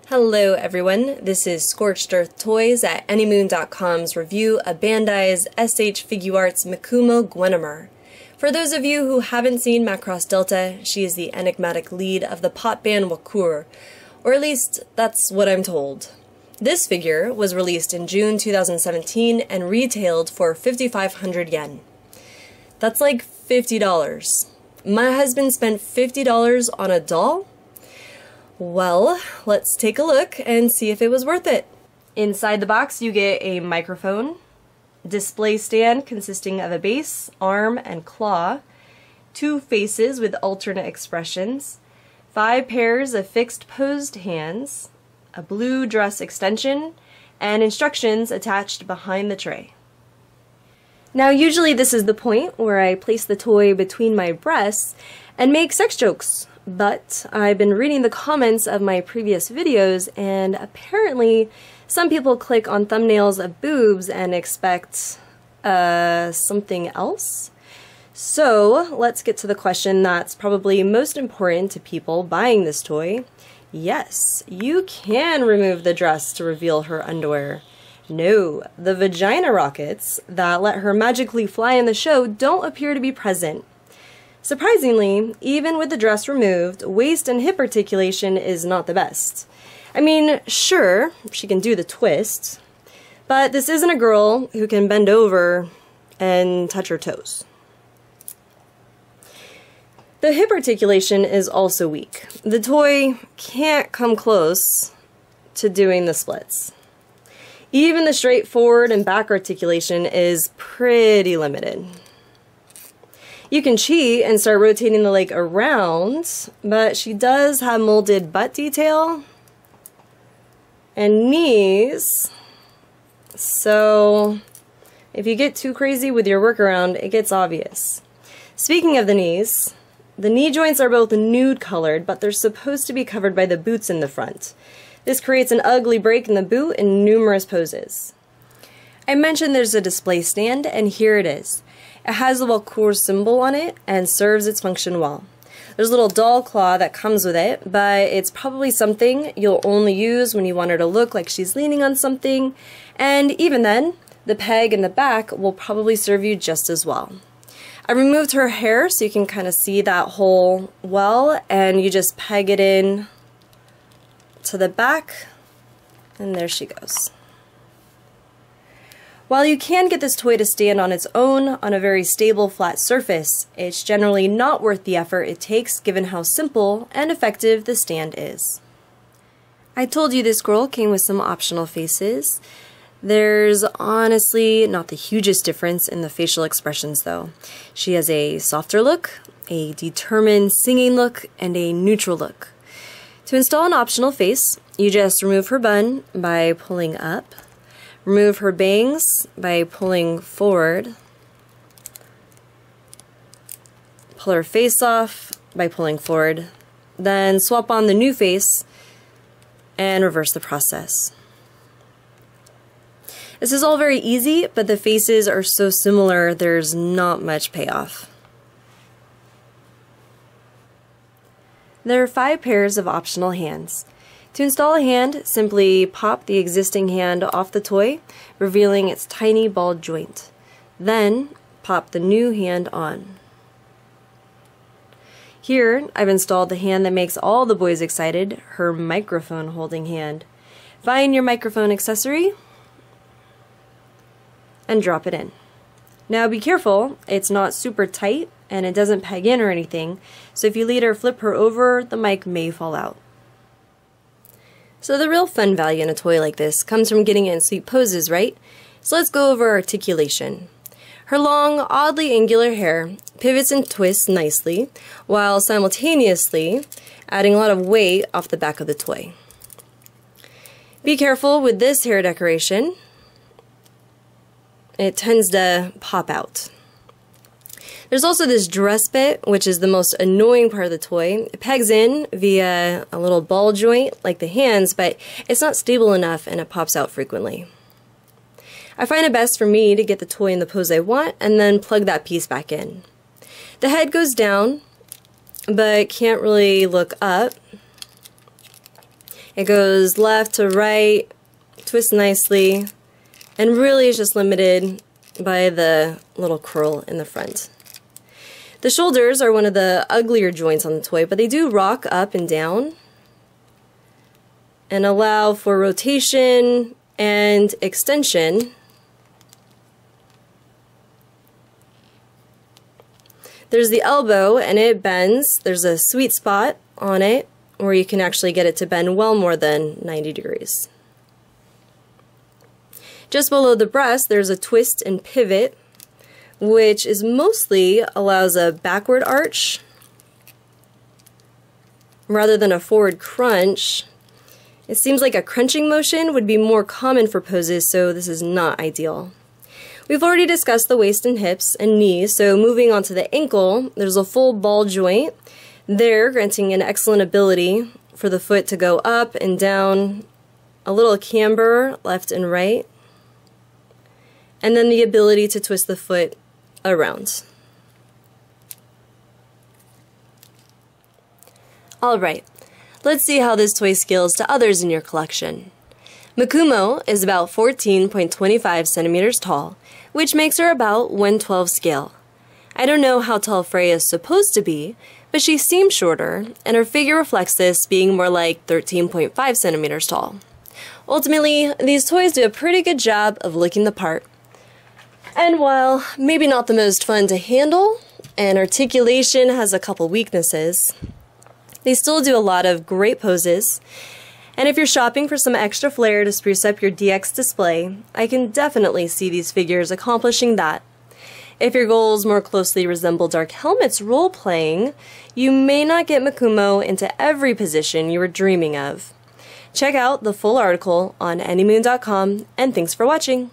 Hello everyone, this is Scorched Earth Toys at Anymoon.com's review of Bandai's SHFiguarts Mikumo Gwennamer. For those of you who haven't seen Macross Delta, she is the enigmatic lead of the pop band Wakur, or at least that's what I'm told. This figure was released in June 2017 and retailed for 5,500 yen. That's like $50. My husband spent $50 on a doll? Well, let's take a look and see if it was worth it. Inside the box you get a microphone, display stand consisting of a base, arm, and claw, 2 faces with alternate expressions, 5 pairs of fixed posed hands, a blue dress extension, and instructions attached behind the tray. Now usually this is the point where I place the toy between my breasts and make sex jokes. But I've been reading the comments of my previous videos, and apparently some people click on thumbnails of boobs and expect something else. So let's get to the question that's probably most important to people buying this toy. Yes, you can remove the dress to reveal her underwear. No, the vagina rockets that let her magically fly in the show don't appear to be present. Surprisingly, even with the dress removed, waist and hip articulation is not the best. I mean, sure, she can do the twist, but this isn't a girl who can bend over and touch her toes. The hip articulation is also weak. The toy can't come close to doing the splits. Even the straight forward and back articulation is pretty limited. You can cheat and start rotating the leg around, but she does have molded butt detail and knees, so if you get too crazy with your workaround, it gets obvious. Speaking of the knees, the knee joints are both nude colored, but they're supposed to be covered by the boots in the front. This creates an ugly break in the boot in numerous poses. I mentioned there's a display stand, and here it is. It has the Wakur symbol on it and serves its function well. There's a little doll claw that comes with it, but it's probably something you'll only use when you want her to look like she's leaning on something, and even then, the peg in the back will probably serve you just as well. I removed her hair so you can kind of see that hole well, and you just peg it in to the back, and there she goes. While you can get this toy to stand on its own on a very stable flat surface, it's generally not worth the effort it takes given how simple and effective the stand is. I told you this girl came with some optional faces. There's honestly not the hugest difference in the facial expressions though. She has a softer look, a determined singing look, and a neutral look. To install an optional face, you just remove her bun by pulling up, remove her bangs by pulling forward, pull her face off by pulling forward, then swap on the new face and reverse the process. This is all very easy, but the faces are so similar there's not much payoff. There are 5 pairs of optional hands. To install a hand, simply pop the existing hand off the toy, revealing its tiny ball joint. Then, pop the new hand on. Here, I've installed the hand that makes all the boys excited, her microphone holding hand. Find your microphone accessory and drop it in. Now be careful, it's not super tight and it doesn't peg in or anything, so if you later flip her over, the mic may fall out. So the real fun value in a toy like this comes from getting it in sweet poses, right? So let's go over articulation. Her long, oddly angular hair pivots and twists nicely, while simultaneously adding a lot of weight off the back of the toy. Be careful with this hair decoration. It tends to pop out. There's also this dress bit, which is the most annoying part of the toy. It pegs in via a little ball joint like the hands, but it's not stable enough and it pops out frequently. I find it best for me to get the toy in the pose I want and then plug that piece back in. The head goes down, but can't really look up. It goes left to right, twists nicely, and really is just limited by the little curl in the front. The shoulders are one of the uglier joints on the toy, but they do rock up and down and allow for rotation and extension. There's the elbow, and it bends. There's a sweet spot on it where you can actually get it to bend well more than 90 degrees. Just below the breast, there's a twist and pivot, which is mostly allows a backward arch rather than a forward crunch. It seems like a crunching motion would be more common for poses, so this is not ideal. We've already discussed the waist and hips and knees, so moving on to the ankle, there's a full ball joint there, granting an excellent ability for the foot to go up and down, a little camber left and right, and then the ability to twist the foot around. Alright, let's see how this toy scales to others in your collection. Mikumo is about 14.25 centimeters tall, which makes her about 1/12 scale. I don't know how tall Freya is supposed to be, but she seems shorter, and her figure reflects this, being more like 13.5 centimeters tall. Ultimately, these toys do a pretty good job of looking the part. And while maybe not the most fun to handle, and articulation has a couple weaknesses, they still do a lot of great poses. And if you're shopping for some extra flair to spruce up your DX display, I can definitely see these figures accomplishing that. If your goals more closely resemble Dark Helmet's role-playing, you may not get Mikumo into every position you were dreaming of. Check out the full article on anymoon.com, and thanks for watching!